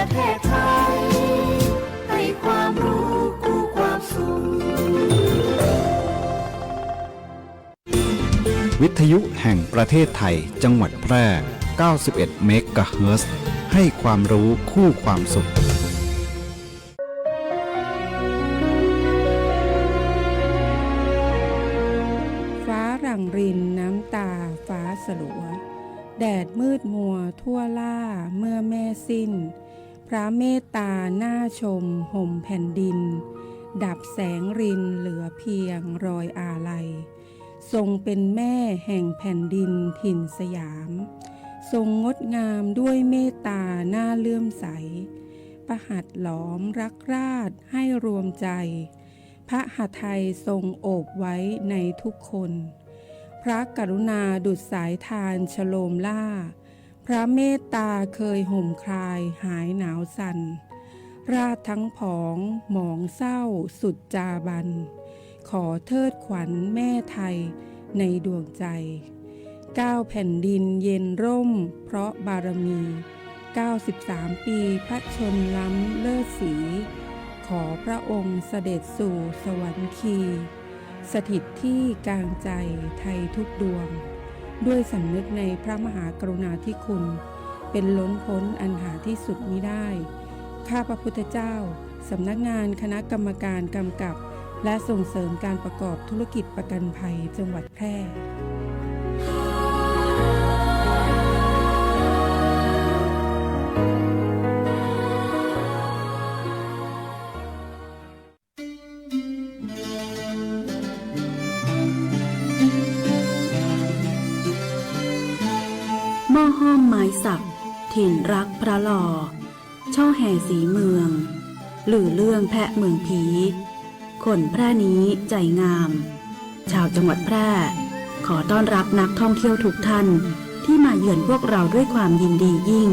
ประเทศไทยให้ความรู้คู่ความสุขวิทยุแห่งประเทศไทยจังหวัดแพร่ 91 เมกะเฮิรตซ์ให้ความรู้คู่ความสุขฟ้าหรั่งรินน้ำตาฟ้าสลัวแดดมืดมัวทั่วล่าเมื่อแม่สิ้นพระเมตตาหน้าชมห่มแผ่นดินดับแสงรินเหลือเพียงรอยอาลัยทรงเป็นแม่แห่งแผ่นดินถิ่นสยามทรงงดงามด้วยเมตตาหน้าเลื่อมใสประหัตถ์หลอมรักราชให้รวมใจพระหทัยทรงโอบไว้ในทุกคนพระกรุณาดุจสายทานฉโลมล่าพระเมตตาเคยห่มคลายหายหนาวสั่นราชทั้งผองหมองเศร้าสุดจาบันขอเทิดขวัญแม่ไทยในดวงใจ9แผ่นดินเย็นร่มเพราะบารมี93ปีพระชนล้ำเลิศศรีขอพระองค์เสด็จสู่สวรรคีสถิตที่กลางใจไทยทุกดวงด้วยสำนึกในพระมหากรุณาธิคุณเป็นล้นพ้นอันหาที่สุดมิได้ข้าพระพุทธเจ้าสำนักงานคณะกรรมการกำกับและส่งเสริมการประกอบธุรกิจประกันภัยจังหวัดแพร่หม้อห้อมไม้สักถิ่นรักพระหล่อช่อแห่สีเมืองหรือเรื่องแพะเมืองผีคนแพร่นี้ใจงามชาวจังหวัดแพร่ขอต้อนรับนักท่องเที่ยวทุกท่านที่มาเยือนพวกเราด้วยความยินดียิ่ง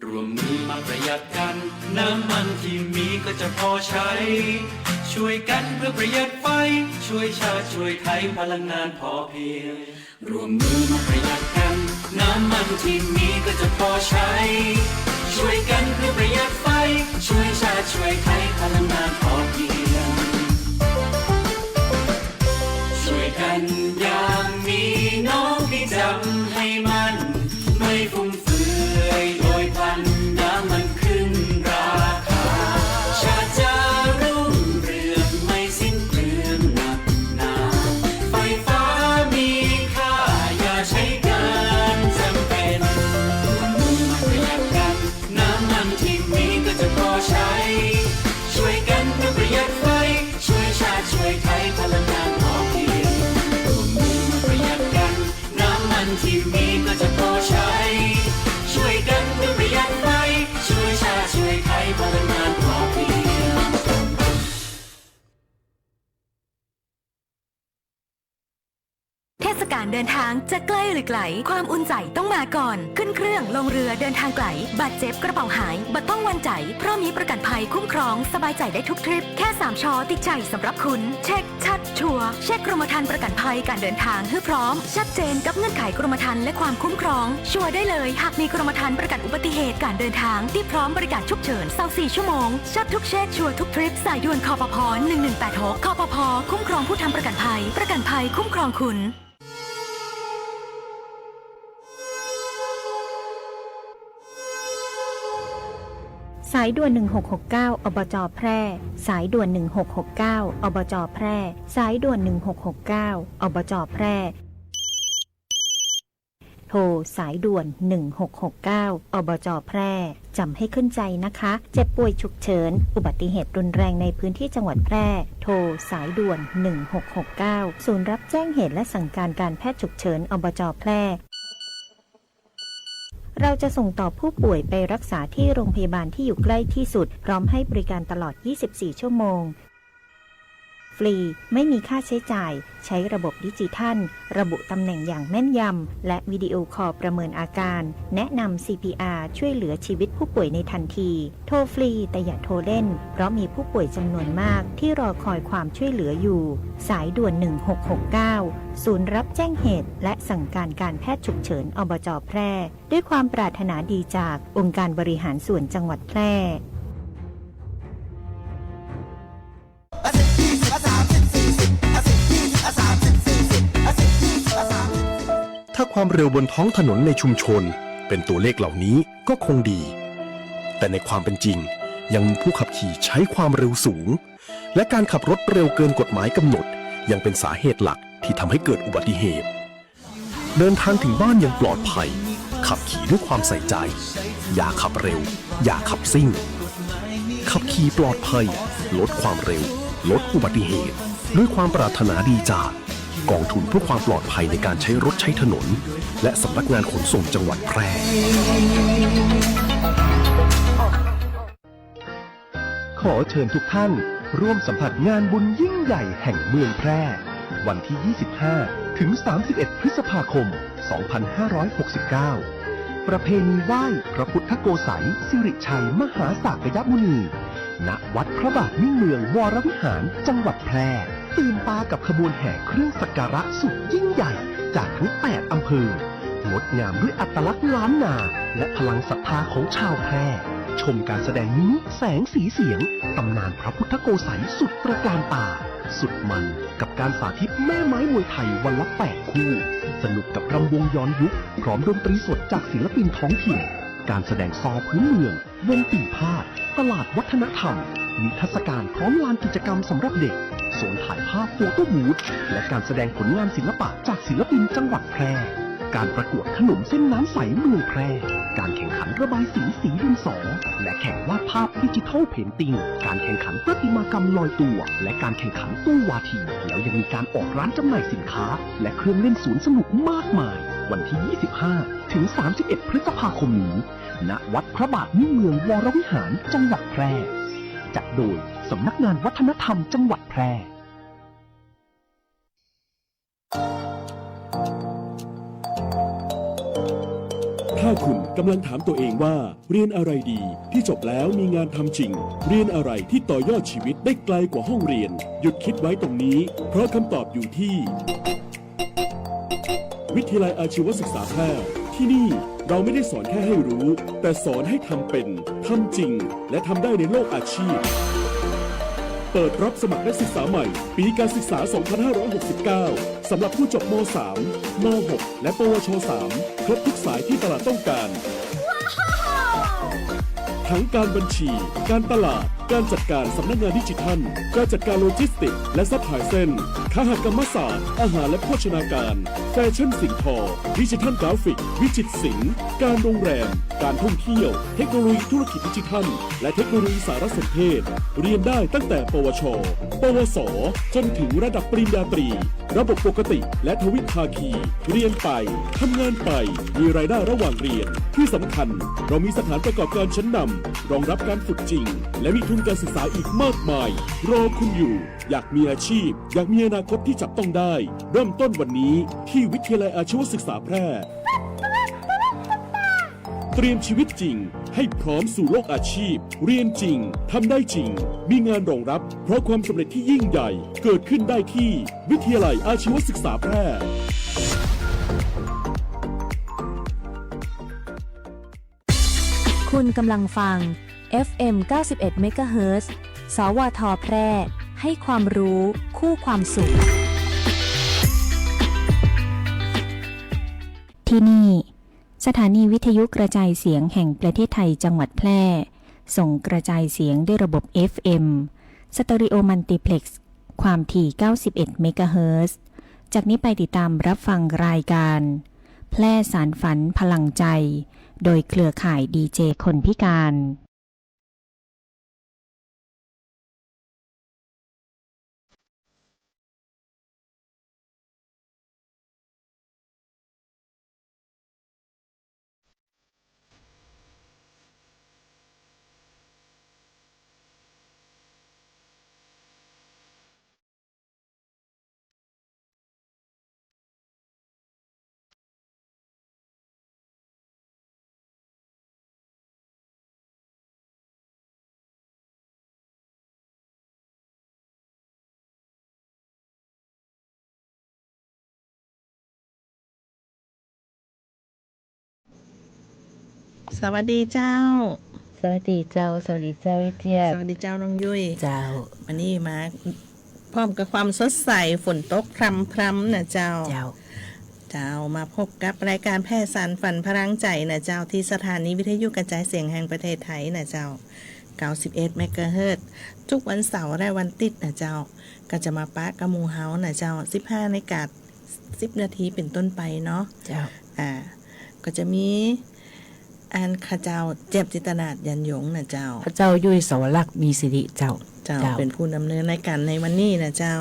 รวมมือมาประหยัดกันน้ำมันที่มีก็จะพอใช้ช่วยกันเพื่อประหยัดไฟช่วยชาติช่วยไทยพลังงานพอเพียงรวมมือมาประหยัดกันน้ำมันที่มีก็จะพอใช้ช่วยกันเพื่อประหยัดไฟช่วยชาติช่วยไทยพลังงานพอเพียงช่วยกันอย่างมีน้องที่จำให้มันไม่ฟุ่มเฟือยโดยพลันน้ำมันขึ้นราคาชาติจะรุ่งเรืองไม่สิ้นเปลืองหนักหนาไฟฟ้ามีค่าอย่าใช้เกินจำเป็นร่วมมือมาประหยัดกันน้ำมันที่มีก็จะพอใช้ช่วยกันเพื่อประหยัดไฟช่วยชาติช่วยไทยพลังงานพอเพียงร่วมมือมาประหยัดกันน้ำมันที่มีก็จะพอใช้ช่วยกันเพื่อประหยัดไฟช่วยชาติช่วยไทยพลังงานพอเพียงเทศกาลเดินทางจะใกล้หรือไกลความอุ่นใจต้องมาก่อนขึ้นเครื่องลงเรือเดินทางไกลบาดเจ็บกระเป๋าหายบัดต้องวันใจเพราะมีประกันภัยคุ้มครองสบายใจได้ทุกทริปแค่3ชอติดใจสำหรับคุณเช็คชัดชัวร์เช็คกรมธรรม์ประกันภัยการเดินทางให้พร้อมชัดเจนกับเงื่อนไขกรมธรรม์และความคุ้มครองชัวร์ได้เลยหากมีกรมธรรม์ประกันอุบัติเหตุการเดินทางที่พร้อมบริการฉุกเฉิน24ชั่วโมงชัดทุกเช็คชัวร์ทุกทริปสายด่วนคปภ1186คปภคุ้มครองผู้ทำประกันภัยคุ้มครองคุณสายด่วน1669อบจ.แพร่สายด่วน1669อบจ.แพร่สายด่วน1669อบจ.แพร่โทรสายด่วน1669อบจ.แพร่จำให้ขึ้นใจนะคะเจ็บป่วยฉุกเฉินอุบัติเหตุรุนแรงในพื้นที่จังหวัดแพร่โทรสายด่วน1669ศูนย์รับแจ้งเหตุและสั่งการการแพทย์ฉุกเฉินอบจ.แพร่เราจะส่งต่อผู้ป่วยไปรักษาที่โรงพยาบาลที่อยู่ใกล้ที่สุดพร้อมให้บริการตลอด24ชั่วโมง ฟรีไม่มีค่าใช้จ่ายใช้ระบบดิจิทัลระบุตำแหน่งอย่างแม่นยำและวิดีโอคอลประเมินอาการแนะนำ CPR ช่วยเหลือชีวิตผู้ป่วยในทันทีโทรฟรีแต่อย่าโทรเล่นเพราะมีผู้ป่วยจำนวนมากที่รอคอยความช่วยเหลืออยู่สายด่วน1669ศูนย์รับแจ้งเหตุและสั่งการการแพทย์ฉุกเฉินอบจ.แพร่ด้วยความปรารถนาดีจากองค์การบริหารส่วนจังหวัดแพร่ถ้าความเร็วบนท้องถนนในชุมชนเป็นตัวเลขเหล่านี้ก็คงดี แต่ในความเป็นจริงยังมีผู้ขับขี่ใช้ความเร็วสูงและการขับรถเร็วเกินกฎหมายกำหนดยังเป็นสาเหตุหลักที่ทำให้เกิดอุบัติเหตุเดินทางถึงบ้านอย่างปลอดภัยขับขี่ด้วยความใส่ใจอย่าขับเร็วอย่าขับซิ่งขับขี่ปลอดภัยลดความเร็วลดอุบัติเหตุด้วยความปรารถนาดีจากกองทุนเพื่อความปลอดภัยในการใช้รถใช้ถนนและสำนักงานขนส่งจังหวัดแพร่ขอเชิญทุกท่านร่วมสัมผัสงานบุญยิ่งใหญ่แห่งเมืองแพร่วันที่ 25 ถึง 31 พฤษภาคม 2569 ประเพณีไหว้พระพุทธโกษัยสิริชัยมหาสากยมุนีณวัดพระบาทมิ่งเมืองวรวิหารจังหวัดแพร่ตื่นตากับขบวนแห่เครื่องสักการะสุดยิ่งใหญ่จากทั้ง 8 อำเภองดงามด้วยอัตลักษณ์ล้านนาและพลังศรัทธาของชาวแพร่ชมการแสดงมินิแสงสีเสียงตำนานพระพุทธโกษัยสุดตระการตาสุดมันกับการสาธิตแม่ไม้มวยไทยวันละ 8 คู่สนุกกับรำวงย้อนยุคพร้อมดนตรีสดจากศิลปินท้องถิ่นการแสดงซอพื้นเมืองวงปีพาดตลาดวัฒนธรรมนิทรรศการพร้อมลานกิจกรรมสำหรับเด็กโซนถ่ายภาพโฟโต้บูธและการแสดงผลงานศิลปะจากศิลปินจังหวัดแพร่การประกวดขนมเส้นน้ำใสเมืองแพร่การแข่งขันระบายสีดินสอและแข่งวาดภาพดิจิทัลเพนติ้งการแข่งขันประติมากรรมลอยตัวและการแข่งขันตู้วาทีแล้วยังมีการออกร้านจำหน่ายสินค้าและเครื่องเล่นสวนสนุกมากมายวันที่ 25 ถึง 31 พฤษภาคมนี้ณวัดพระบาทมิ่งเมืองวรวิหารจังหวัดแพร่จัดโดยสำนักงานวัฒนธรรมจังหวัดแพร่ถ้าคุณกำลังถามตัวเองว่าเรียนอะไรดีที่จบแล้วมีงานทำจริงเรียนอะไรที่ต่อยอดชีวิตได้ไกลกว่าห้องเรียนหยุดคิดไว้ตรงนี้เพราะคำตอบอยู่ที่วิทยาลัยอาชีวศึกษาแพร่ที่นี่เราไม่ได้สอนแค่ให้รู้แต่สอนให้ทำเป็นทำจริงและทำได้ในโลกอาชีพเปิดรับสมัครนักศึกษาใหม่ปีการศึกษา 2569 สำหรับผู้จบม.3 ม.6 และปวช.3 ครบทุกสายที่ตลาดต้องการทั้งการบัญชี การตลาด การจัดการสำนักงานดิจิทัล การจัดการโลจิสติกส์และซัพพลายเส้นคหกรรมศาสตร์อาหารและโภชนาการแฟชั่นสิ่งทอดิจิทัลกราฟิกวิจิตรศิลป์การโรงแรมการท่องเที่ยวเทคโนโลยีธุรกิจดิจิทัลและเทคโนโลยีสารสนเทศเรียนได้ตั้งแต่ปวช ปวส จนถึงระดับปริญญาตรีระบบปกติและทวิภาคีเรียนไปทำงานไปมีรายได้ระหว่างเรียนที่สำคัญเรามีสถานประกอบการชั้นนำรองรับการฝึกจริงและมีทุนการศึกษาอีกมากมายรอคุณอยู่อยากมีอาชีพอยากมีอนาคตที่จับต้องได้เริ่มต้นวันนี้ที่วิทยาลัยอาชีวศึกษาแพร่เตรียมชีวิตจริงให้พร้อมสู่โลกอาชีพเรียนจริงทำได้จริงมีงานรองรับเพราะความสำเร็จที่ยิ่งใหญ่เกิดขึ้นได้ที่วิทยาลัยอาชีวศึกษาแพร่คุณกำลังฟัง FM 91 MHz สวท แพร่ให้ความรู้คู่ความสุขที่นี่สถานีวิทยุกระจายเสียงแห่งประเทศไทยจังหวัดแพร่ส่งกระจายเสียงด้วยระบบ FM สเตอริโอมัลติเพล็กซ์ความถี่91 เมกะเฮิรตซ์จากนี้ไปติดตามรับฟังรายการแพร่สารฝันพลังใจโดยเครือข่ายดีเจคนพิการ สวัสดีเจ้า สวัสดีเจ้าสวัสดีเจ้าเจี๊ยบ สวัสดีเจ้าน้องยุ้ย เจ้า วันนี้มาพร้อมกับความสดใสฝนตกพรำๆนะเจ้า เจ้ามาพบกับรายการแพทย์สารฝันพลังใจนะเจ้าที่สถานีวิทยุกระจายเสียงแห่งประเทศไทยนะเจ้า91เมกะเฮิรตซ์ทุกวันเสาร์และวันติดนะเจ้าก็จะมาปะกะหมูเฮานะเจ้า15 นาฬิกา 10 นาทีเป็นต้นไปเนาะ เจ้า ก็จะมีอันข้าเจ้าเจ็บจิตนาฏยันยงนะเจ้า พระเจ้ายุ้ยสวรักษ์มีสิริเจ้า เป็นผู้ดำเนินรายการในวันนี้นะเจ้า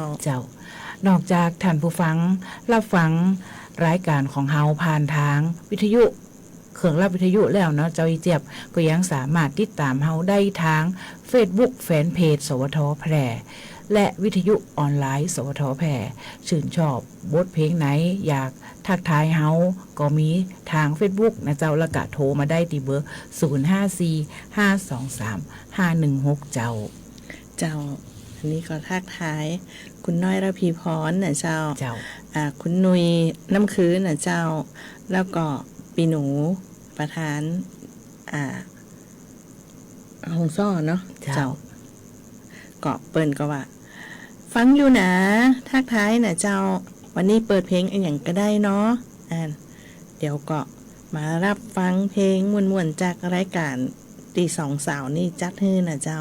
นอกจากท่านผู้ฟังรับฟังรายการของเฮาผ่านทางวิทยุเครื่องรับวิทยุแล้วเนาะเจ้าอีเจี๊ยบก็ยังสามารถติดตามเฮาได้ทาง Facebook แฟนเพจสวทแพร่และวิทยุออนไลน์สวทแพร่ชื่นชอบบทเพลงไหนอยากทักทายเฮาก็มีทาง Facebook นะเจ้าละกะโทรมาได้ที่เบอร์0545235516เจ้าอันนี้ก็ทักทายคุณน้อยระพีพรนะเจ้าคุณนุยน้ำคืนนะเจ้าแล้วก็ปีหนูประธานหงซ่อเนาะเจ้าเกาะเปิ้นก็ว่าฟังอยู่นะทักทายนะเจ้าวันนี้เปิดเพลงอย่างก็ได้เนาะเดี๋ยวก็มารับฟังเพลงม่วนๆจากรายการตีสองสาวนี่จัดให้นะเจ้า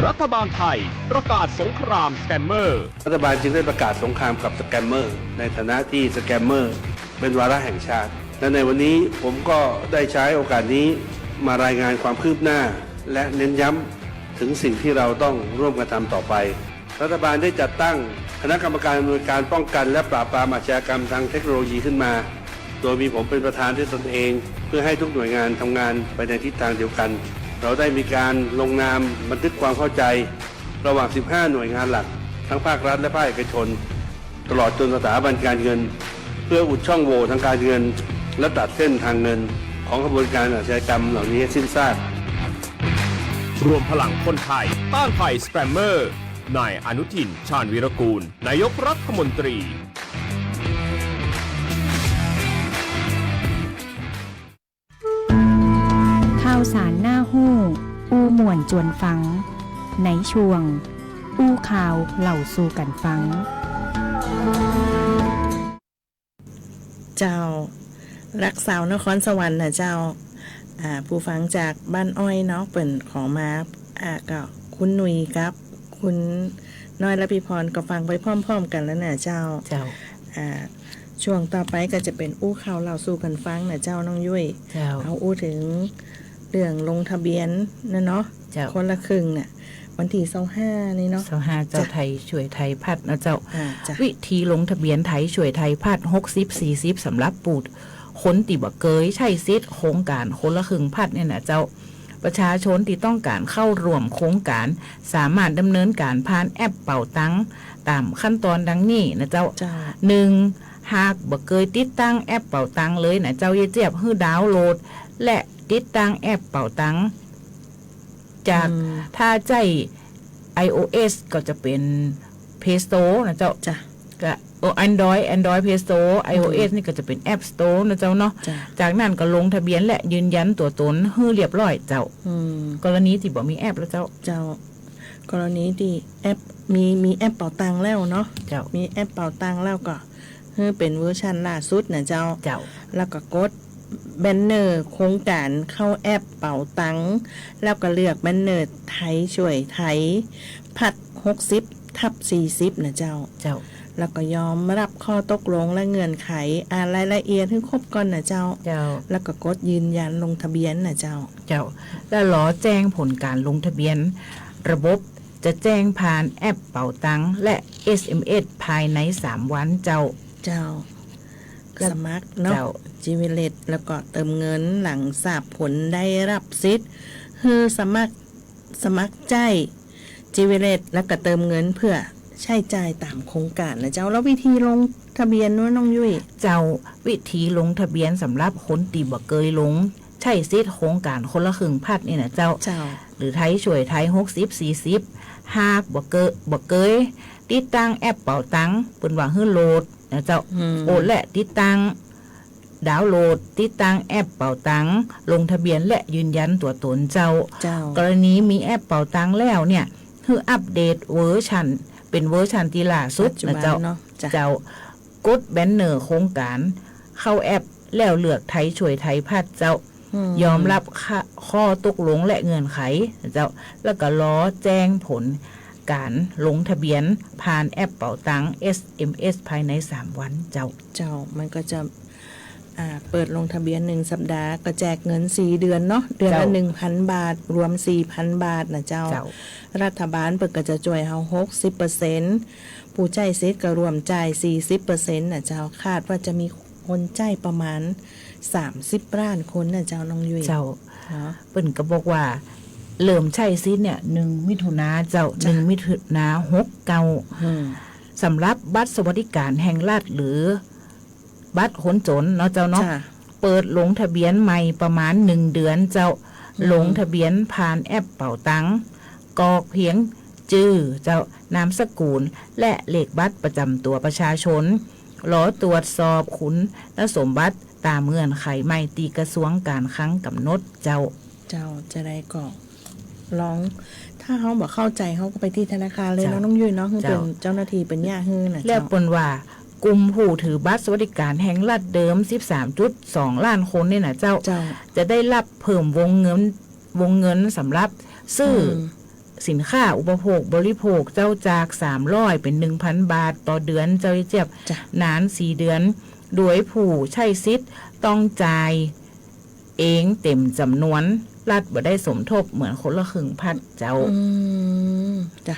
รัฐบาลไทยประกาศสงครามสแกมเมอร์รัฐบาลจึงได้ประกาศสงครามกับสแกมเมอร์ในฐานะที่สแกมเมอร์เป็นวาระแห่งชาติและในวันนี้ผมก็ได้ใช้โอกาสนี้มารายงานความคืบหน้าและเน้นย้ำถึงสิ่งที่เราต้องร่วมกันทำต่อไปรัฐบาลได้จัดตั้งคณะกรรมการอำนวยการป้องกันและปราบปรามอาชญากรรมทางเทคโนโลยีขึ้นมา โดยมีผมเป็นประธานด้วยตนเองเพื่อให้ทุกหน่วยงานทำงานไปในทิศทางเดียวกัน เราได้มีการลงนามบันทึกความเข้าใจระหว่าง 15 หน่วยงานหลักทั้งภาครัฐและภาคเอกชนตลอดจนสถาบันการเงินเพื่ออุดช่องโหว่ทางการเงินและตัดเส้นทางเงินของกระบวนการอาชญากรรมเหล่านี้ให้สิ้นซาก รวมพลังคนไทยต้านภัยสแปมเมอร์นายอนุทินชาญวีรกูลนายกรัฐมนตรีข่าวสารหน้าหู้อู้ม่วนจวนฟังในช่วงอู้ข่าวเหล่าสู่กันฟังเจ้ารักสาวนครสวรรค์นะเจ้าผู้ฟังจากบ้านอ้อยเนาะเปิ่นของมาก็คุณหนุ่ยครับคุณน้อยและพี่พรก็ฟังไปพร้อมๆกันแล้วนะเจ้าช่วงต่อไปก็จะเป็นอู้ข่าวเราสู่กันฟังนะเจ้าน้องยุ้ยเอาอู้ถึงเรื่องลงทะเบียนนะเนาะคนละครึ่งน่ะวันที่25นี่เนาะ25เจ้าไทยช่วยไทยพัดนะเจ้าวิธีลงทะเบียนไทยช่วยไทยพัด60-40สำหรับปูดคนติบ่เกยใช้สิทธิ์โครงการคนละครึ่งพัดเนี่ยนะเจ้าประชาชนที่ต้องการเข้าร่วมโครงการสามารถดำเนินการผ่านแอปเป่าตังตามขั้นตอนดังนี้นะเจ้า 1. หากบ่เคยติดตั้งแอปเป่าตังเลยนะเจ้าอย่าเจ็บให้ดาวน์โหลดและติดตั้งแอปเป่าตังจากถ้าใจ iOS ก็จะเป็น Play Store นะเจ้าก็Android Play Store iOS นี่ก็จะเป็น App Store นะเจ้าเนาะจากนั้นก็ลงทะเบียนและยืนยันตัวตนให้เรียบร้อยเจ้ากรณีที่บ่มีแอปแล้วเจ้ากรณีที่แอปมีแอปเป่าตังแล้วเนาะมีแอปเป่าตังแล้วก็เป็นเวอร์ชันล่าสุดนะเจ้าแล้วก็กดแบนเนอร์โครงการเข้าแอปเป่าตังแล้วก็เลือกแบนเนอร์ไทยช่วยไทยพัด60/40นะเจ้าแล้วก็ยอมรับข้อตกลงและเงื่อนไขรายละเอียดให้ครบก่อนนะเจ้าแล้วก็กดยืนยันลงทะเบียนนะเจ้าแล้วรอแจ้งผลการลงทะเบียนระบบจะแจ้งผ่านแอปเป่าตังและ SMS ภายใน3วันเจ้าสมัครเนาะจีวิเลตแล้วก็เติมเงินหลังทราบผลได้รับสิทธิ์คือสมัครใจจีวิเลตแล้วก็เติมเงินเพื่อใช้จ่ายตามโครงการนะเจ้าแล้ววิธีลงทะเบียนน้องยุ้ยเจ้าวิธีลงทะเบียนสำหรับคนตีบ่เคยลงใช้สิทธิ์โครงการคนละครึ่งพัดนี่นะเจ้าหรือไทยช่วยไทย60-40หากบ่เคยติดตั้งแอปเป่าตังเปิ้นว่าให้โหลดนะเจ้าโอนและติดตั้งดาวน์โหลดติดตั้งแอปเป่าตังลงทะเบียนและยืนยันตัวตนเจ้ากรณีมีแอปเป่าตังแล้วเนี่ยคืออัปเดตเวอร์ชันเป็นเวอร์ชันที่ล่าสุดนะเจ้ากดแบนเนอร์โครงการเข้าแอปแล้วเลือกไทยช่วยไทยพัดเจ้ายอมรับข้อตกลงและเงื่อนไขเจ้าแล้วก็รอแจ้งผลการลงทะเบียนผ่านแอปเป่าตัง SMS ภายใน3วันเจ้ามันก็จะเปิดลงทะเบียน1สัปดาห์ก็แจกเงิน4เดือนเนาะเดือนละ 1,000 บาทรวม 4,000 บาทนะเจ้ารัฐบาลเปิดก็จะช่วยเฮา 60% ผู้จ่ายสิทธิ์ก็รวมจ่าย 40% นะเจ้าคาดว่าจะมีคนจ่ายประมาณ30ล้านคนนะเจ้าน้องยุ้ยเจ้าเปิ้นก็บอกว่าเริ่มใช้สิทธิ์เนี่ย1มิถุนายนเจ้า1มิถุนายน69สำหรับบัตรสวัสดิการแห่งรัฐหรือบัตรคนจนเนาะเจ้าเนาะเปิดลงทะเบียนใหม่ประมาณ1เดือนเจ้าลงทะเบียนผ่านแอปเป่าตังกรอกเพียงชื่อเจ้านามสกุลและเลขบัตรประจำตัวประชาชนรอตรวจสอบคุณสมบัติตามเงื่อนไขใหม่ตีกระทรวงการคลังกำหนดเจ้าจะได้กรอกลองถ้าเขาบอกเข้าใจเขาก็ไปที่ธนาคารเลยน้องยุ้ยเนาะคือเป็นเจ้าหน้าที่เป็นญาตินะแล้วปนว่ากลุ่มผู้ถือบัตรสวัสดิการแห่งรัฐเดิม 13.2 ล้านคนเนี่ยนะเจ้าจะได้รับเพิ่มวงเงินสำหรับซื้อสินค้าอุปโภคบริโภคเจ้าจาก300เป็น 1,000 บาทต่อเดือนเจ้าเจ็บนาน4เดือนโดยผู้ใช้สิทธิ์ต้องจ่ายเองเต็มจำนวนรัฐบ่ได้สมทบเหมือนคนละครึ่งพัดเจ้าจ้ะ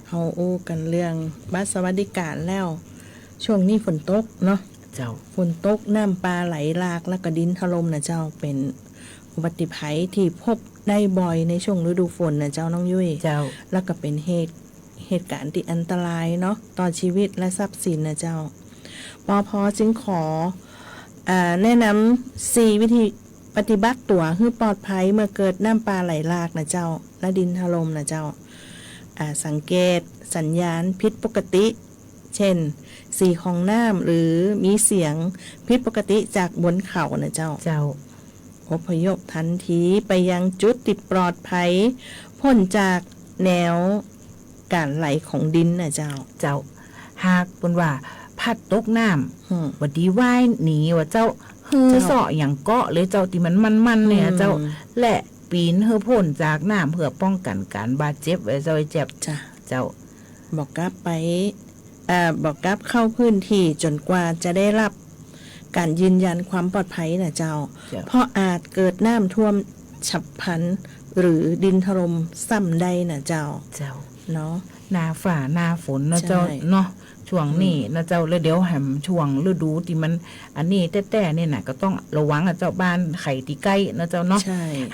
เฮาอู้กันเรื่องบัตรสวัสดิการแล้วช่วงนี้ฝนตกเนาะ เจ้าฝนตกน้ำปลาไหลหลากแล้วก็ดินถล่มนะเจ้าเป็นอุบัติภัยที่พบได้บ่อยในช่วงฤดูฝนนะเจ้าน้องยุ้ยเจ้าแล้วก็เป็นเหตุการณ์ที่อันตรายเนาะต่อชีวิตและทรัพย์สินนะเจ้าปพจึงขอแนะนำ4วิธีปฏิบัติตัวให้ปลอดภัยเมื่อเกิดน้ำปลาไหลหลากนะเจ้าและดินถล่มนะเจ้าสังเกตสัญญาณผิดปกติเช่นสีของน้ำหรือมีเสียงผิดปกติจากบนเขานะเจ้าอพยพทันทีไปยังจุดที่ปลอดภัยพ้นจากแนวการไหลของดินนะเจ้าหากเป็นว่าพัดตกน้ำวัดดีว่ายหนีว่าเจ้าฮือเสาะอย่างเกาะเลยเจ้าที่มันเนี่ยเจ้าและปีนเฮือพ้นจากน้ำเพื่อป้องกันการบาดเจ็บไว้เจ้าเจ็บเจ้าบอกกลับไปบอกกลับเข้าพื้นที่จนกว่าจะได้รับการยืนยันความปลอดภัยนะเจ้าเพราะอาจเกิดน้ำท่วมฉับพลันหรือดินถล่มซ้ำได้นะเจ้าเนาะหน้าฝ่าหน้าฝนนะเจ้าเนาะช่วงนี้นะเจ้าแล้วเดี๋ยวแหมช่วงฤดูที่มันอันนี้แต่เนี่ยนะก็ต้องระวังนะเจ้าบ้านไข่ตีใกล้นะเจ้าเนาะ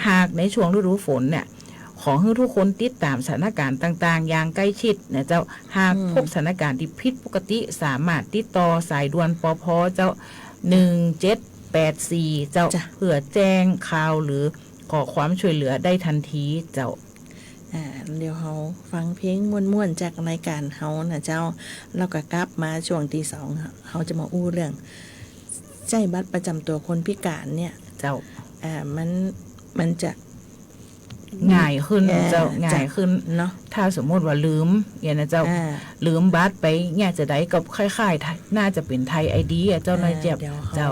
หากในช่วงฤดูฝนเนี่ยขอให้ทุกคนติดตามสถานการณ์ต่างๆอย่างใกล้ชิดนะเจ้าหากพบสถานการณ์ที่ผิดปกติสามารถติดต่อสายด่วนปภเจ้า1784เจ้าเพื่อแจ้งข่าวหรือขอความช่วยเหลือได้ทันทีเจ้าเดี๋ยวเฮาฟังเพลงม่วนๆจากรายการเฮานะเจ้าแล้วก็กลับมาช่วงตี 2เฮาจะมาอู้เรื่องใจบัตรประจำตัวคนพิการเนี่ยเจ้ามันจะง่ายขึ้นเจ้าง่ายขึ้นเนาะถ้าสมมติว่าลืมอย่างนะเจ้าลืมบัตรไปเนี่ยจะได้กับคล้ายๆน่าจะเป็นไทย ID อ่ะเจ้านายเจ็บเจ้า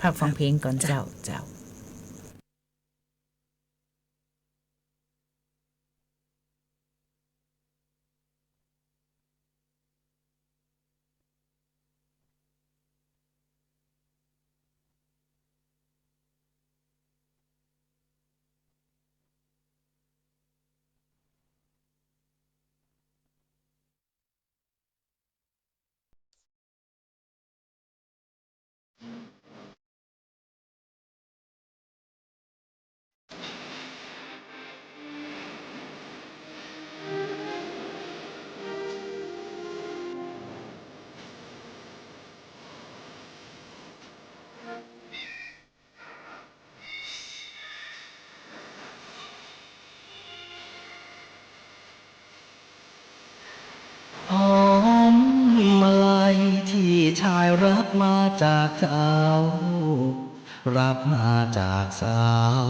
พักฟังเพลงก่อนเจ้าหอมมาลัยที่ชายรักมาจากเจ้ารับมาจากสาว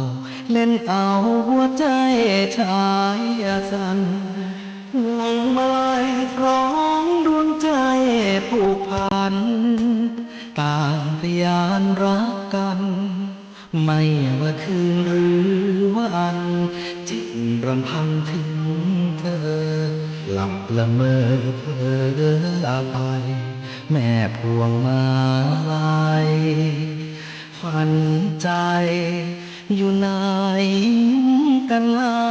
เล่นเอาหัวใจชายสั่นลงมาลัยของดวงใจผูกพันต่างพยานรักกันไม่ว่าคืนหรือวันจิตรำพันถึงเธอหลับละเมอเพ้อไปแม่พวงมาลัยฝันใจอยู่ไหนกันเล่า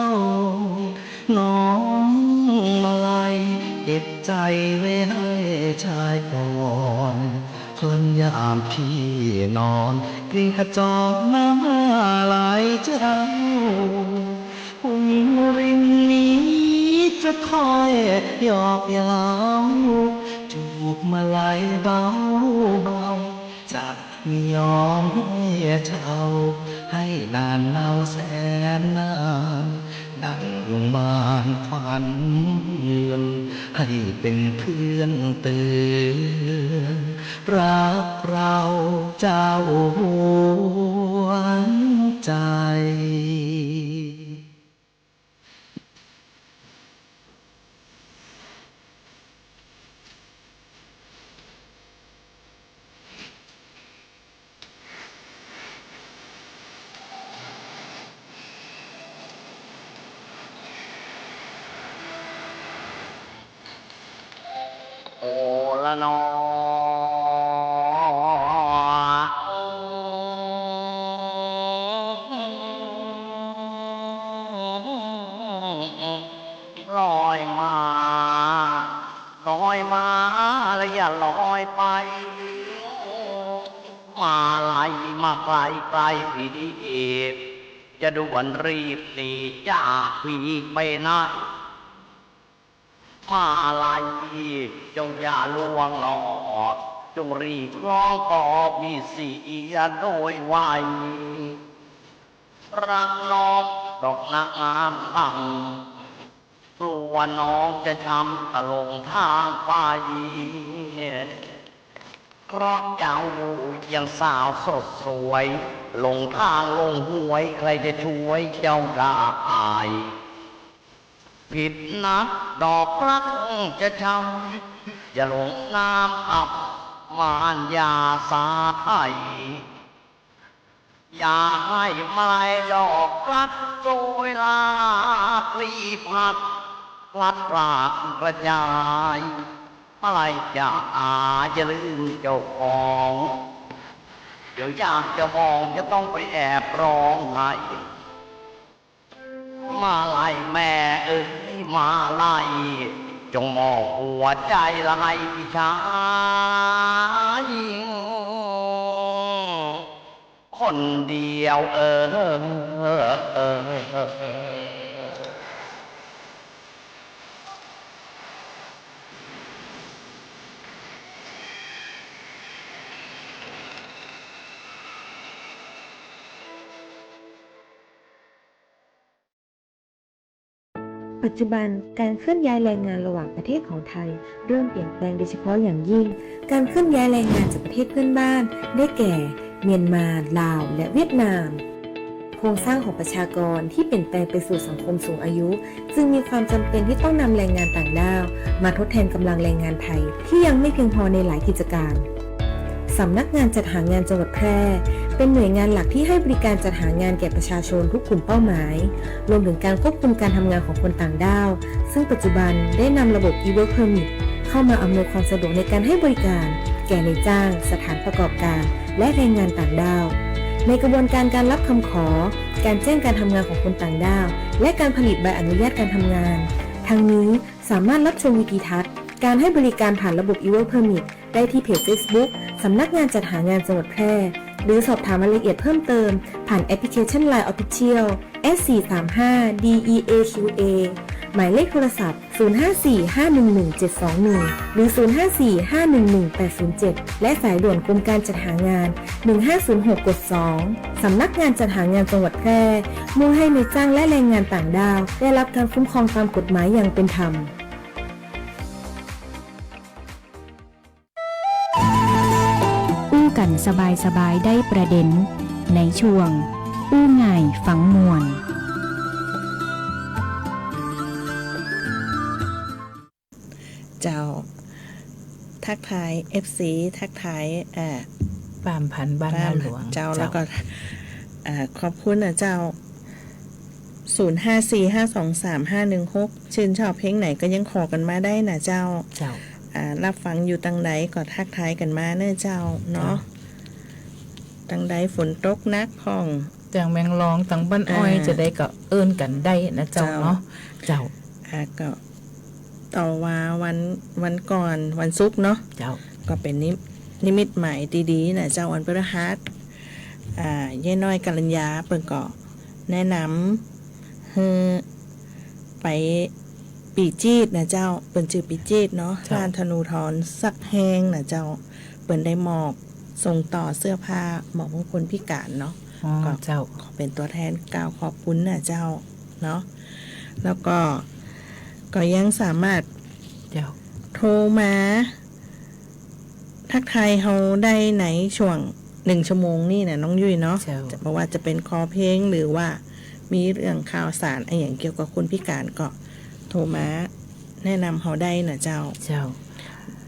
น้องมาลัยเก็บใจไว้ให้ชายก่อนเพิ่นยามพี่นอนกลิ้งขจรน้ำไหลเจ้าผู้หญิงริมนี้จะคอยหยอกเย้าจูบมาไหลเบาจะไม่ยอมให้เจ้าให้นานเล่าแสนนานดังลงบานฝันเยือนให้เป็นเพื่อนเตือนรักเราเจ้าหัวใจโอละนอลอยมาแล้วอย่าลอยไป มาไล่มาไกลไกลพี่ดีจะด่วนรีบหนีจากพี่ไปไหนมาไล่จงอย่าลวงหลอกจงรีบร้องขอพี่เสียโดยไวรักน้องดอกน้ำพังกลัวน้องจะช้ำตะลงทางไปเพราะเจ้ายังสาวสดสวยลงทางลงหวยใครจะช่วยเจ้าได้ผิดนัดดอกรักจะช้ำจะลงน้ำอับมารยาสาไทยอย่าให้ไม้ดอกรักโรยลาปลีพัดพลัดพรากกระจายเมื่อไรจะลืมเจ้าของเดี๋ยวอยากจะมองจะต้องไปแอบร้องไห้มาไล่แม่มาไล่จงมองหัวใจละให้พี่ชายคนเดียวปัจจุบันการเคลื่อนย้ายแรงงานระหว่างประเทศของไทยเริ่มเปลี่ยนแปลงโดยเฉพาะอย่างยิ่งการเคลื่อนย้ายแรงงานจากประเทศเพื่อนบ้านได้แก่เมียนมาลาวและเวียดนามโครงสร้างของประชากรที่เปลี่ยนแปลงไปสู่สังคมสูงอายุจึงมีความจำเป็นที่ต้องนำแรงงานต่างด้าวมาทดแทนกำลังแรงงานไทยที่ยังไม่เพียงพอในหลายกิจการสำนักงานจัดหางานจังหวัดแพร่เป็นหน่วยงานหลักที่ให้บริการจัดหางานแก่ประชาชนทุกกลุ่มเป้าหมายรวมถึงการควบคุมการทำงานของคนต่างด้าวซึ่งปัจจุบันได้นำระบบ e-work permit เข้ามาอำนวยความสะดวกในการให้บริการแก่นายจ้างสถานประกอบการและแรงงานต่างด้าวในกระบวนการการรับคำขอการแจ้งการทำงานของคนต่างด้าวและการผลิตใบอนุญาตการทำงานทั้งนี้สามารถรับชมวิดีทัศน์การให้บริการผ่านระบบ e-work permit ได้ที่เพจ Facebook สำนักงานจัดหางานจังหวัดแพร่หรือสอบถามรายละเอียดเพิ่มเติมผ่านแอปพลิเคชัน LINE Official S435DEAQA หมายเลขโทรศัพท์ 054-511-721 หรือ 054-511-807 และสายด่วนกรมการจัดหางาน 1506 กด 2 สำนักงานจัดหางานจังหวัดแพร่มุ่งให้นายจ้างและแรงงานต่างด้าวได้รับการคุ้มครองตามกฎหมายอย่างเป็นธรรมกันสบายๆได้ประเด็นในช่วงอู้ง่ายฝังมวลเจ้าทักทาย FC ทักทายปามพันบ้านนาหลวงเจ้าแล้วก็ขอบคุณนะเจ้า 0545235516 ชื่นชอบเพลงไหนก็ยังขอกันมาได้นะเจ้ารับฟังอยู่ตังใดก็ทักทายกันมาเน้อเจ้าเนาะตังใดฝนตกนักห้องจังแมงลองตังบ้านอ้อยจะได้ก็เอิ้นกันได้นะเจ้าเนาะเจ้าก็ต่อว่าวันก่อนวันศุกร์เนาะเจ้าก็เป็นนิมิตใหม่ดีๆนะเจ้าวันพฤหัสย่าน้อยกัลยาเปิ้นก็แนะนำไปปีจีดนะเจ้าเปิ้นชื่อปีจีดเนาะร้านธนูทรสักแห้งนะเจ้าเปิ้นได้มอบส่งต่อเสื้อผ้าหมอบของคนพิการเนาะก็เจ้าขอเป็นตัวแทนกล่าวขอบคุณนะเจ้าเนาะแล้วก็ยังสามารถโทรมาทักทายเฮาได้ในช่วง1ชั่วโมงนี่นะน้องยุ้ยเนาะเพราะว่าจะเป็นคอเพลงหรือว่ามีเรื่องข่าวสารอะไรอย่างเกี่ยวกับคนพิการก็โทรมาแนะนำเฮาได้นะเจ้า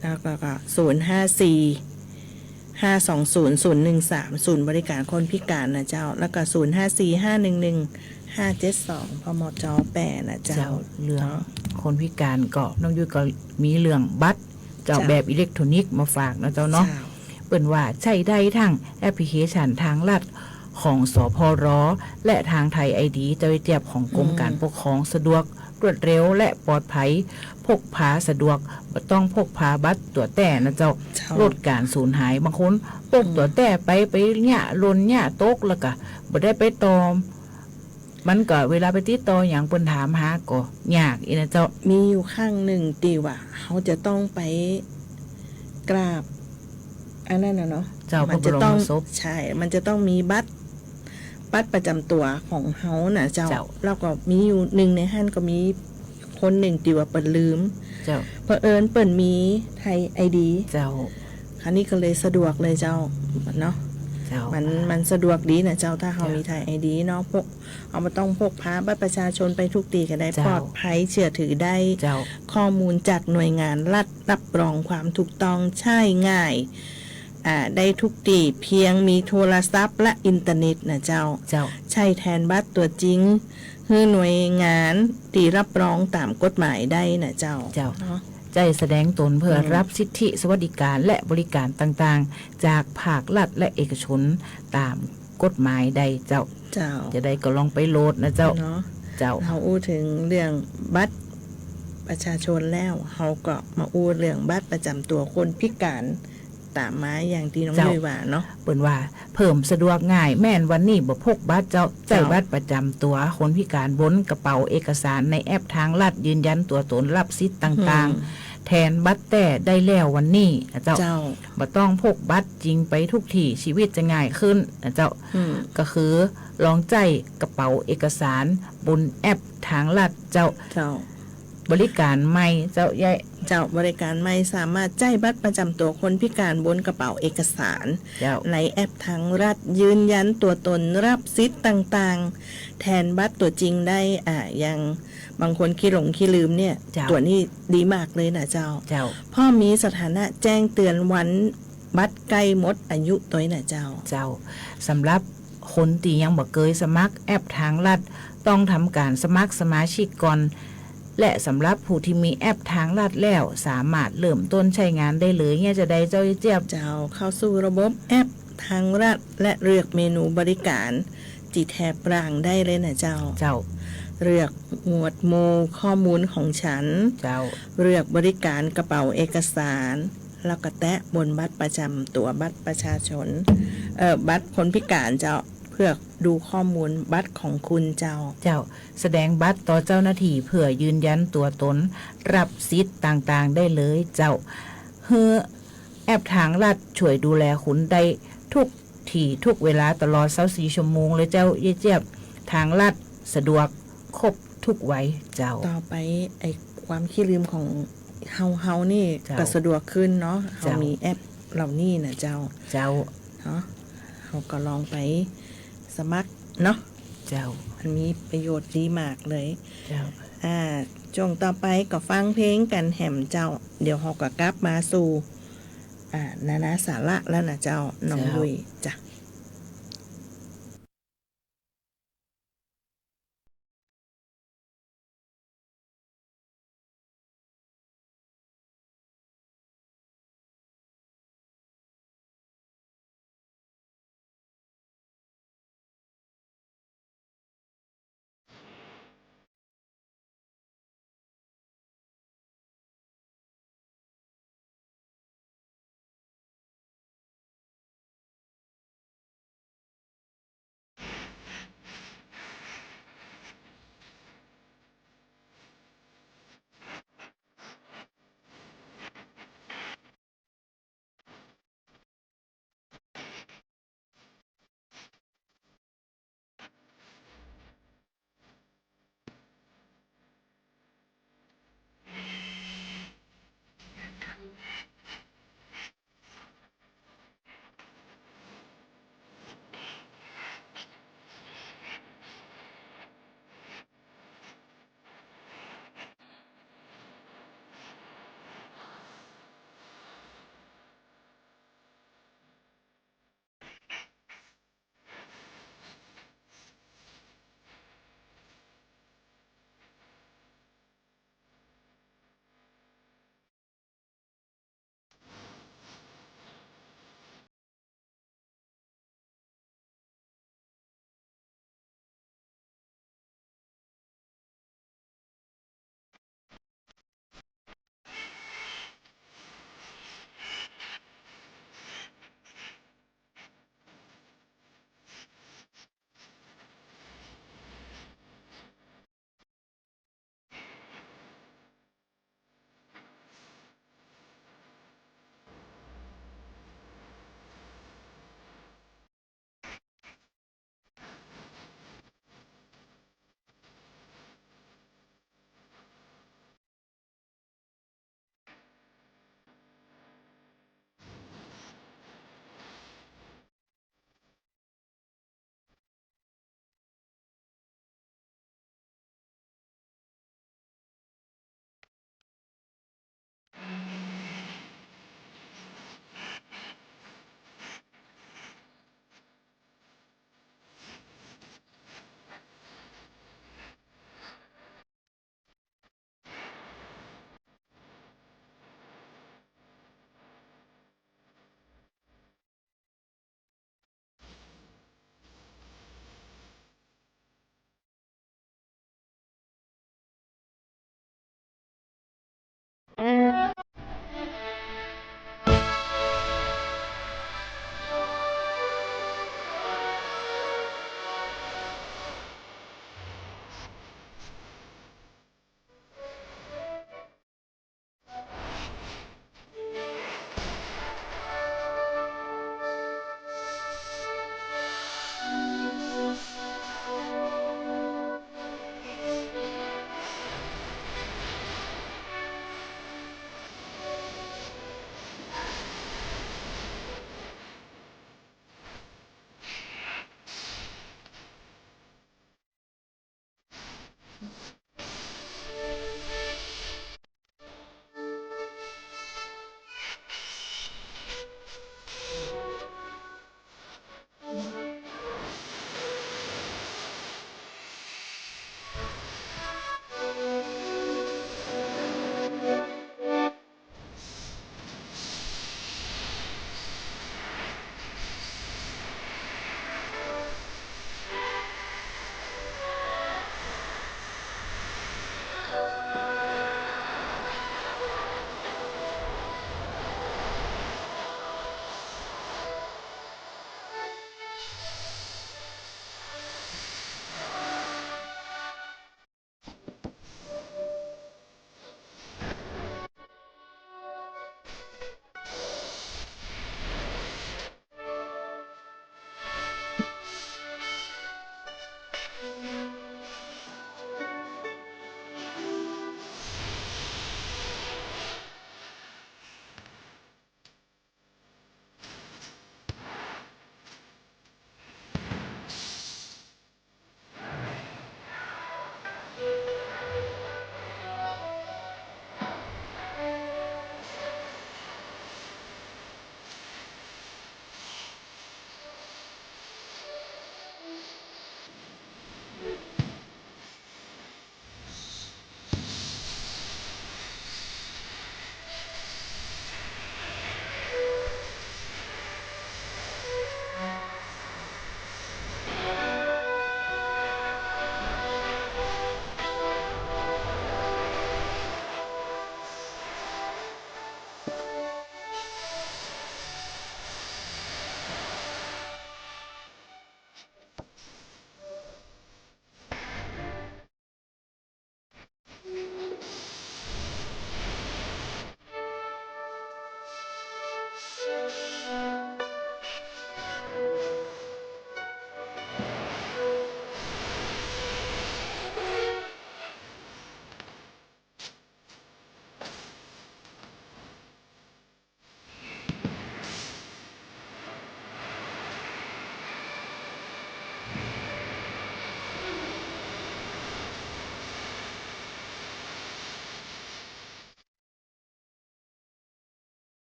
แล้วก็054-520-013ศูนย์บริการคนพิการนะเจ้าแล้วก็054-511-572พมจแปนะเจ้าเรื่องคนพิการก็น้องยุ้ยก็มีเรื่องบัตรเจ้าแบบอิเล็กทรอนิกส์มาฝากนะเจ้าเนาะเปิ้นว่าใช้ได้ทั้งแอปพลิเคชันทางลัดของสพรและทางไทย ID เจ้าเทียบของกรมการปกครองสะดวกรวดเร็วและปลอดภัยพกพาสะดวกบ่ต้องพกพาบัตรตัวแต่นะเจ้าลดการสูญหายบางคนป กตัวแต่ไปเนี่ยลนเนี่ยตกแล้วก็บ่ได้ไปตอมมันก็เวลาไปติดต่ออย่างเปิ้นถามหาก็ยากอีนะเจ้ามีอยู่ข้างหนึ่งตีว่าเขาจะต้องไปกราบอันนั้นนะเนาะเจ้าพระบรมศพใช่ มันจะต้องมีบัตรประจำตัวของเฮาน่ะเจ้าแล้วก็มีอยู่หนึ่งในห้านก็มีคนหนึ่งตีว่าเปิดลืมเจ้าเผอิญเปิดมีไทย ID เจ้าคันนี้ก็เลยสะดวกเลยเจ้าเนาะมันสะดวกดีนะเจ้าถ้าเขามีไทย ID เนาะพกเอามาต้องพกพาบัตรประชาชนไปทุกตีก็ได้ปลอดภัยเชื่อถือได้ข้อมูลจากหน่วยงานรัฐรับรองความถูกต้องใช่ง่ายได้ทุกตีเพียงมีโทรศัพท์และอินเทอร์เน็ตนะเจ้าใช่แทนบัตรตัวจริงคือหน่วยงานตีรับรองตามกฎหมายได้นะเจ้าใจแสดงตนเพื่อรับสิทธิสวัสดิการและบริการต่างๆจากภาครัฐและเอกชนตามกฎหมายใดเจ้าจะได้ก็ลองไปโหลดนะเจ้าเราอู้ถึงเรื่องบัตรประชาชนแล้วเขาก็มาอู้เรื่องบัตรประจำตัวคนพิการตามมาอย่างที่น้องเลยว่าเนาะเปิ้นว่าเพิ่มสะดวกง่ายแม่นวันนี้บ่พกบัตรเจ้าใช้บัตรประจำตัวคนพิการบนกระเป๋าเอกสารในแอปทางลัดยืนยันตัวตนรับสิทธิ์ต่างๆแทนบัตรแต่ได้แล้ววันนี้เจ้าบ่ต้องพกบัตรจริงไปทุกที่ชีวิตจะง่ายขึ้นเจ้าก็คือลองใจกระเป๋าเอกสารบนแอปทางลัดเจ้าบริการใหม่เจ้าใหญ่บริการใหม่สามารถจ่ายบัตรประจำตัวคนพิการบนกระเป๋าเอกสารในแอปทางรัฐยืนยันตัวตนรับสิทธิ์ต่างๆแทนบัตรตัวจริงได้อย่างบางคนขี้หลงขี้ลืมเนี่ยตัวนี้ดีมากเลยนะเจ้าพ่อมีสถานะแจ้งเตือนวันบัตรใกล้หมดอายุตัวน่ะเจ้าสำหรับคนที่ยังบ่เคยสมัครแอปทางรัฐต้องทำการสมัครสมาชิกก่อนและสำหรับผู้ที่มีแอปทางลัดแล้วสามารถเริ่มต้นใช้งานได้เลยเนี่ยจะได้เจ้าเจี๊ยบเข้าสู่ระบบแอปทางลัดและเลือกเมนูบริการจีแทบร่างได้เลยนะเจ้าเลือกหมวดหมู่ข้อมูลของฉันเลือกบริการกระเป๋าเอกสารแล้วก็แตะบนบัตรประจำตัวบัตรประชาชนบัตรคนพิการเจ้าเพื่อดูข้อมูลบัตรของคุณเจ้าแสดงบัตรต่อเจ้าหน้าที่เพื่อยืนยันตัวตนรับสิทธิ์ต่างๆได้เลยเจ้าเฮือแอปทางรัฐช่วยดูแลคุณได้ทุกที่ทุกเวลาตลอด24ชั่วโมงเลยเจ้าเจี๊ยบทางรัฐสะดวกครบทุกไว้เจ้าต่อไปไอ้ความขี้ลืมของเฮานี่ก็สะดวกขึ้นเนาะเฮามีแอปเหล่านี้นะเจ้าเนาะเฮาก็ลองไปสมัครเนาะมันมีประโยชน์ดีมากเลยช่วงต่อไปก็ฟังเพลงกันแหมเจ้าเดี๋ยวเราก็กลับมาสู่นานาสาระแล้วนะเจ้าน้องลุยจ้ะ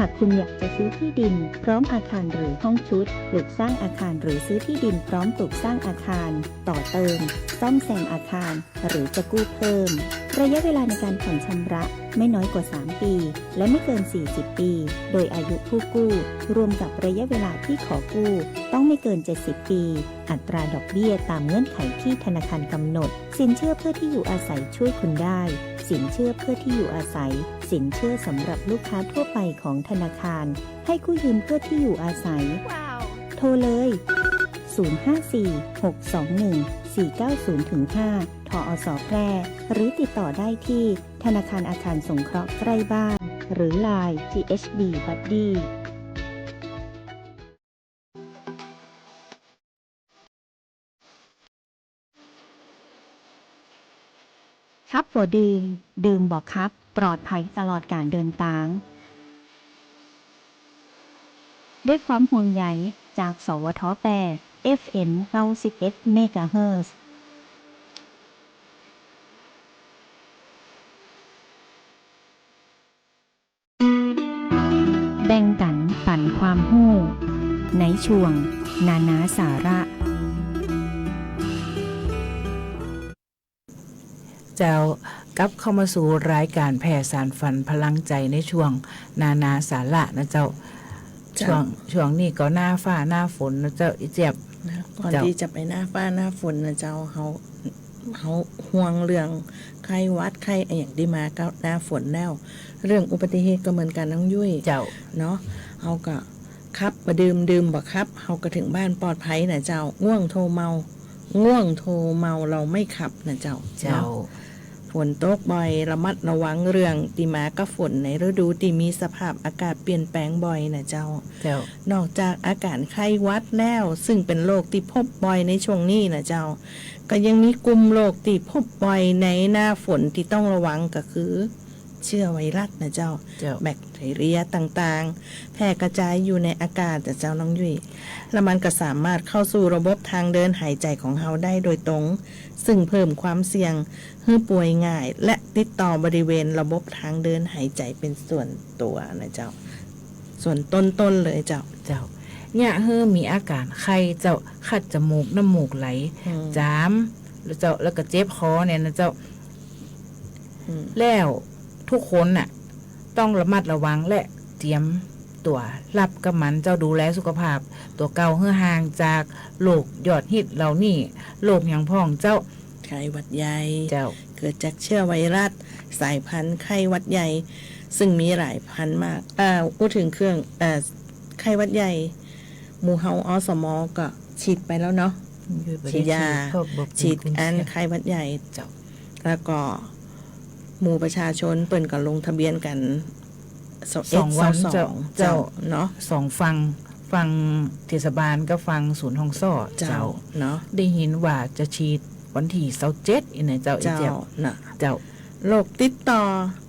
หากคุณอยากจะซื้อที่ดินพร้อมอาคารหรือห้องชุดปลูกสร้างอาคารหรือซื้อที่ดินพร้อมปลูกสร้างอาคารต่อเติมซ่อมแซมอาคารหรือจะกู้เพิ่มระยะเวลาในการผ่อนชำระไม่น้อยกว่า3ปีและไม่เกิน40ปีโดยอายุผู้กู้รวมกับระยะเวลาที่ขอกู้ต้องไม่เกิน70ปีอัตราดอกเบี้ยตามเงื่อนไขที่ธนาคารกำหนดสินเชื่อเพื่อที่อยู่อาศัยช่วยคุณได้สินเชื่อเพื่อที่อยู่อาศัยสินเชื่อสำหรับลูกค้าทั่วไปของธนาคารให้กู้ยืมเพื่อที่อยู่อาศัย โทรเลย 054-621-490-5 ทอสแพร่หรือติดต่อได้ที่ธนาคารอาคารสงเคราะห์ใกล้บ้านหรือ LINE THB Buddy ครับบ่ดื่มบอกครับปลอดภัยตลอดการเดินทางด้วยความห่วงใยจากสวทแปร FM 91 เมกะเฮิรตซ์แบ่งกันปั่นความหู้ในช่วงนาสาระเจ้ากลับเข้ามาสู่รายการแผ่สารฝันพลังใจในช่วงนาสาระนะเจ้าช่วงนี้ก็หน้าฟ้าหน้าฝนนะเจ้าอีเจ็บก่อนที่จะไปหน้าฟ้าหน้าฝนนะเจ้าเฮาห่วงเรื่องไข้หวัดไข้อย่างที่มาก็หน้าฝนแล้วเรื่องอุบัติเหตุก็เหมือนกันน้องยุ้ยเจ้าเนาะเฮาก็ขับบ่ดื่มบ่ครับเฮาก็ถึงบ้านปลอดภัยนะเจ้าง่วงโทรเมาเราไม่ขับนะเจ้าฝนตกบ่อยระมัดระวังเรื่องติมากับฝนในฤดูที่มีสภาพอากาศเปลี่ยนแปลงบ่อยนะเจ้านอกจากอาการไข้หวัดแล้วซึ่งเป็นโรคที่พบบ่อยในช่วงนี้นะเจ้าก็ยังมีกลุ่มโรคที่พบบ่อยในหน้าฝนที่ต้องระวังก็คือเชื้อไวรัสนะเจ้าแบคทีเรียต่างๆแพร่กระจายอยู่ในอากาศแต่เจ้าน้องยุ้ยและมันก็สามารถเข้าสู่ระบบทางเดินหายใจของเฮาได้โดยตรงซึ่งเพิ่มความเสี่ยงให้ป่วยง่ายและติดต่อบริเวณระบบทางเดินหายใจเป็นส่วนตัวนะเจ้าส่วนต้นเลยเจ้าเนี่ยมีอาการไข้เจ้าคัดจมูกน้ำมูกไหลจามแล้วก็เจ็บคอเนี่ยนะเจ้าแล้วทุกคนน่ะต้องระมัดระวังและเตรียมตัวรับกับมันเจ้าดูแลสุขภาพตัวเก่าเฮือห่างจากโรคยอดฮิตเหล่านี้โรคอย่างพ่องเจ้าไข้หวัดใหญ่เกิดจากเชื้อไวรัสสายพันธุ์ไข้หวัดใหญ่ซึ่งมีหลายพันธุ์มากพูดถึงเครื่องไข้หวัดใหญ่หมู่เฮาอสมก็ฉีดไปแล้วเนาะฉีดยาฉีดไข้หวัดใหญ่แล้วก็หมู่ประชาชนเปิ่นก็ลงทะเบียนกัน2 วันเจ้าเนาะ2ฟังเทศบาลก็ฟังศูนย์ห้องซ่อเจ้าเนาะได้ยินว่าจะฉีดวันที่27อีเนี่ยเจ้าอีเจ้าน่ะเจ้าโรคติดต่อ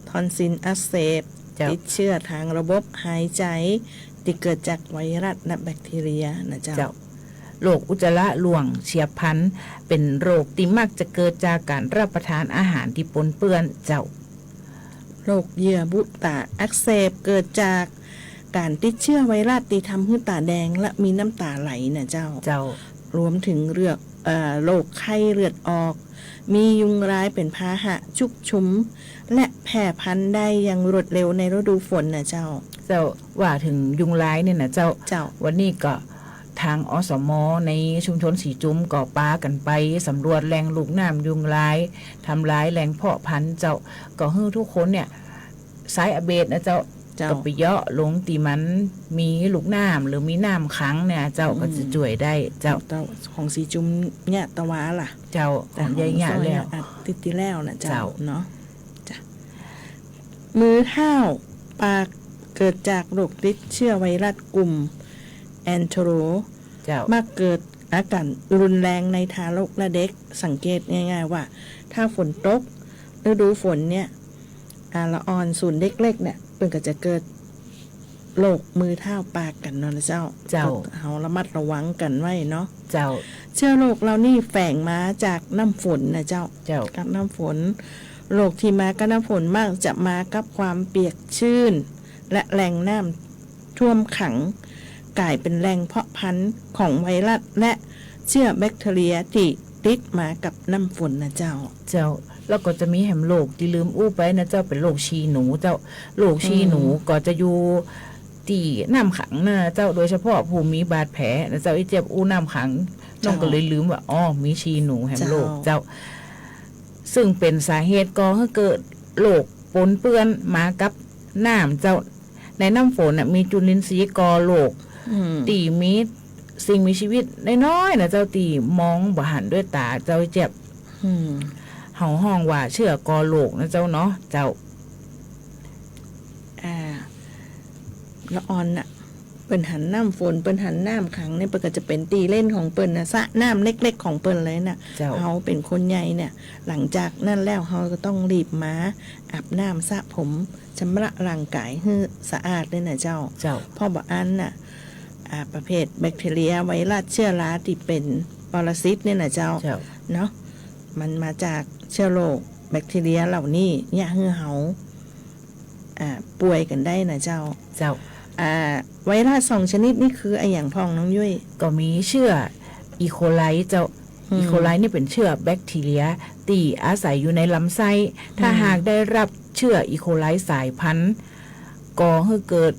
ทอนซิลอักเสบติดเชื้อทางระบบหายใจที่เกิดจากไวรัสและแบคทีเรียนะเจ้าโรคอุจจาระหลวงเฉียบพลันเป็นโรคที่มักจะเกิดจากการรับประทานอาหารที่ปนเปื้อนเจ้าโรคเยื่อบุตาอักเสบเกิดจากการติดเชื้อไวรัสที่ทำให้ตาแดงและมีน้ำตาไหลนะเจ้ารวมถึงโรคไข้เลือดออกมียุงร้ายเป็นพาหะชุกชุมและแพร่พันธุ์ได้อย่างรวดเร็วในฤดูฝนนะเจ้าว่าถึงยุงร้ายเนี่ยนะเจ้าวันนี้ก็ทางอสมในชุมชนสีจุ้มก่อป้ากันไปสำรวจแหล่งลูกน้ำยุงร้ายทำร้ายแหล่งเพาะพันธุ์เจ้าก็ให้ทุกคนเนี่ยสายอเบดนะเจ้าก็ไปเยาะลงตีมันมีลูกน้ำหรือมีน้ำขังเนี่ยเจ้าก็จะช่วยได้เจ้าของสีจุ้มเนี่ยตะวาล่ะเจ้าของยายหยาแล้วติดที่แล้วนะเจ้าเนาะจ้ะมือเท้าปากเกิดจากโรคติดเชื้อไวรัสกลุ่มแอนโทรมักเกิดอาการรุนแรงในทารกและเด็กสังเกตง่ายๆว่าถ้าฝนตกฤดูฝนเนี่ยละออนศูนย์เล็กๆเนี่ยเป็นก็จะเกิดโรคมือเท้าปากกันเนาะเจ้าเราระมัดระวังกันไว้เนาะเชื้อโรคเรานี่แฝงมาจากน้ำฝนนะเจ้ากับน้ำฝนโรคที่มากับน้ำฝนมากจะมากับความเปียกชื้น และแหล่งน้ำท่วมขังกลายเป็นแหล่งเพาะพันธุ์ของไวรัสและเชื้อแบคทีเรียที่ติดมากับน้ำฝนนะเจ้าแล้วก็จะมีแหมโรคที่ลืมอู้ไปนะเจ้าเป็นโรคชีหนูเจ้าโรคชีหนูก็จะอยู่ที่น้ำขังนะเจ้าโดยเฉพาะผู้มีบาดแผลนะเจ้าไอ้เจ็บอู้น้ำขังน้องก็เลยลืมว่ามีชีหนูแหมโรคเจ้าซึ่งเป็นสาเหตุก่อให้เกิดโรคปนเปื้อนมากับน้ำเจ้าในน้ำฝนมีจุลินทรีย์ก่อโรคตีมีสิ่งมีชีวิตน้อยๆนะเจ้าตีมองบ่หันด้วยตาเจ้าเจ็บเฮาห้องว่าเชื้อกอโรคนะเจ้าเนาะเจ้าละออนน่ะเปิ้นหันน้ำฝนเปิ้นหันน้ำขังเนี่ยเปิ้นก็จะเป็นตีเล่นของเปิ้นนะสระน้ำเล็กๆของเปิ้นเลยน่ะเฮาเป็นคนใหญ่เนี่ยหลังจากนั้นแล้วเฮาก็ต้องรีบมาอาบน้ำสระผมชำระร่างกายให้สะอาดเลยนะเจ้าเพราะบ่อันน่ะประเภทแบคทีเรียไวรัสเชื้อราที่เป็นปรสิตเนี่ยนะเจ้าเนาะมันมาจากเชื้อโรคแบคทีเรียเหล่านี้เนี่ยให้เฮาป่วยกันได้นะเจ้าไวรัส2ชนิดนี่คือไอ้อย่างพ้องน้องยุ้ยก็มีเชื้ออีโคไลเจ้าอีโคไลนี่เป็นเชื้อแบคทีเรียที่อาศัยอยู่ในลำไส้ถ้าหากได้รับเชื้ออีโคไลสายพันธุ์ก่อให้เกิด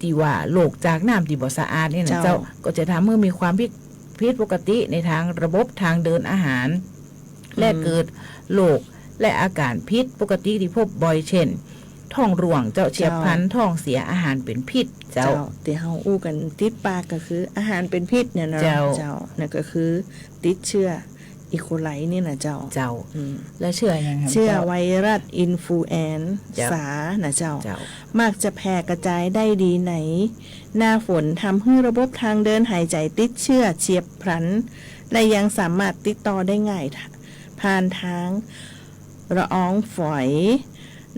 ที่ว่าโรคจากน้ำที่บ่สะอาดนี่นะเจ้าก็จะทำให้มีความผิดปกติในทางระบบทางเดินอาหารและเกิดโรคและอาการพิษปกติที่พบบ่อยเช่นท้องร่วงเจ้าเฉียบพลันท้องเสียอาหารเป็นพิษเจ้าที่เฮาอู้กันติดปากก็คืออาหารเป็นพิษเนี่ยนะเจ้านั่นก็คือติดเชื้ออีโคไลนี่นะเจ้าและเชื้อยังไงเชื้อไวรัสอินฟลูเอนซานะเจ้ามักจะแพร่กระจายได้ดีในหน้าฝนทำให้ระบบทางเดินหายใจติดเชื้อเฉียบพลันและยังสามารถติดต่อได้ง่ายผ่านทางละอองฝอย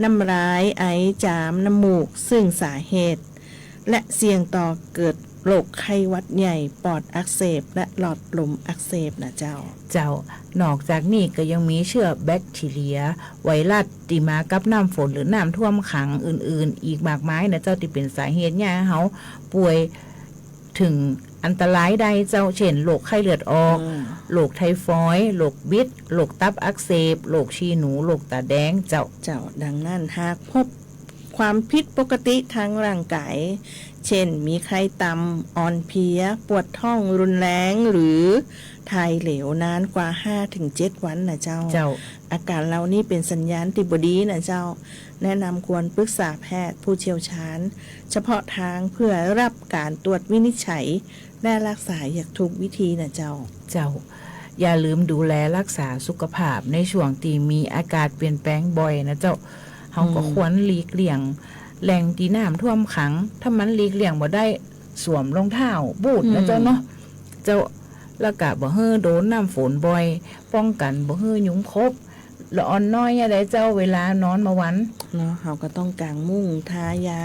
น้ำลายไอจามน้ำมูกซึ่งสาเหตุและเสี่ยงต่อเกิดโรคไข้หวัดใหญ่ปอดอักเสบและหลอดลมอักเสบนะเจ้านอกจากนี้ก็ยังมีเชื้อแบคทีเรียไวรัสที่มากับน้ำฝนหรือน้ำท่วมขังอื่นๆอีกมากมายนะเจ้าที่เป็นสาเหตุเนี่ยเฮาป่วยถึงอันตรายใดเจ้าเช่นโรคไข้เลือดออกโรคไทฟอยด์โรคบิดโรคตับอักเสบโรคชีหนูโรคตาแดงเจ้าดังนั้นหากพบความผิดปกติทางร่างกายเช่นมีไข้ต่ำอ่อนเพลียปวดท้องรุนแรงหรือถ่ายเหลวนานกว่า 5-7 วันนะเจ้าอาการเหล่านี้เป็นสัญญาณที่บ่ดีนะเจ้าแนะนำควรปรึกษาแพทย์ผู้เชี่ยวชาญเฉพาะทางเพื่อรับการตรวจวินิจฉัยและรักษาอย่างถูกวิธีนะเจ้าอย่าลืมดูแลรักษาสุขภาพในช่วงที่มีอากาศเปลี่ยนแปลงบ่อยนะเจ้าเฮาก็ควรหลีกเลี่ยงแหล่งที่น้ำท่วมขังถ้ามันหลีกเลี่ยงบ่ได้สวมรองเท้าบูทนะเจ้าเนาะเจ้าแล้วก็บ่ให้โดนน้ำฝนบ่อยป้องกันบ่ให้ยุงคบละอ่อนน้อยอะไรเจ้าเวลานอนมาวันเนาะเฮาก็ต้องกางมุ้งทายา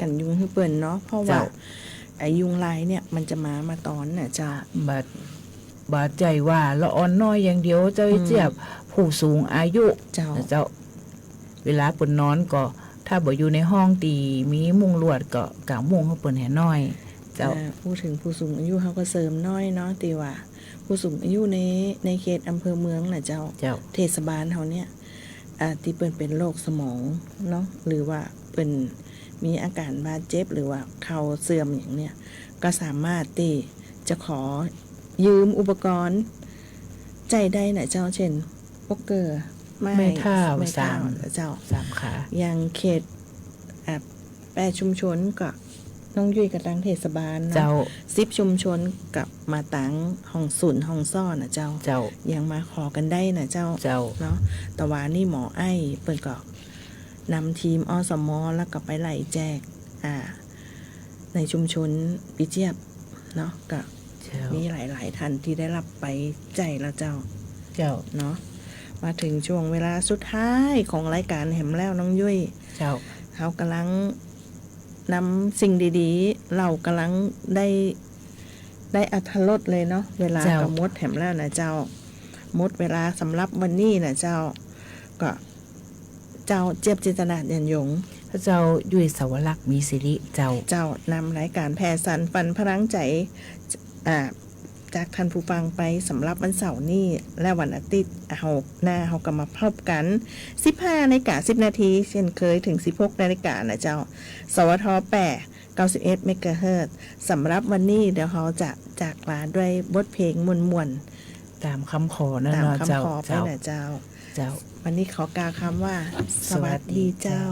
กันยุงให้เปิ้นเนาะเพราะว่าไอ้ยุงลายเนี่ยมันจะมาตอนน่ะเจ้าบาดใจว่าละอ่อนน้อยอย่างเดียวเจ้าเจี๊ยบผู้สูงอายุเจ้าเวลาเปิ้นนอนก็ถ้าบ่อยู่ในห้องตีมีมุ้งลวดก็กางมุ้งให้เปิ้นให้น้อยเจ้าพูดถึงผู้สูงอายุเฮาก็เสริมน้อยเนาะตีว่าผู้สูงอายุในเขตอำเภอเมืองน่ะเจ้าเทศบาลเฮาเนี่ยที่เปิ้นเป็นโรคสมองเนาะหรือว่าเปิ้นมีอาการบาดเจ็บหรือว่าเข่าเสื่อมอย่างเนี้ยก็สามารถที่จะขอยืมอุปกรณ์ใจได้น่ะเจ้าเช่นโป๊กเกอร์ไม่เท่าเจ้า3ขาอย่างเขตแปดชุมชนก็น้องยุ้ยกับตังเทศบาลเจ้า10ชุมชนกับมาตังห้องศูนย์ห้องซ่อนนะเจ้ายังมาขอกันได้นะเจ้าเนาะแต่ว่านี่หมอไอ้เปิดก็นำทีมอสม.แล้วก็ไปไล่แจกในชุมชนปิเจี๊ยบเนาะก็มีหลายๆท่านที่ได้รับไปใจแล้วเจ้าเนาะมาถึงช่วงเวลาสุดท้ายของรายการแหมแล้วน้องยุ้ยเขากำลังนำสิ่งดีๆเรากำลังได้อรรถรสเลยเนาะเวลากับมดแถมแล้วนะเจ้ามดเวลาสำหรับวันนี้นะเจ้าก็เจ้าเจี๊ยบจินตนาเด่นยง พระเจ้ายุ้ยสวรักษ์มีสิริเจ้านำรายการแพร่สานฝันพลังใจจากท่านผู้ฟังไปสำหรับวันเสาร์นี้และวันอาทิตย์เราก็มาพบกัน 15:10 นาทีเช่นเคยถึง 16 นาฬิกานะเจ้าสวท8 91 เมกะเฮิรตซ์สำหรับวันนี้เดี๋ยวเราจะจากลาด้วยบทเพลงมวลๆตามคำขอนะ ตาม เนาะ คำขอไปนะเจ้าวันนี้ขอกล่าวคำว่าสวัสดีเจ้า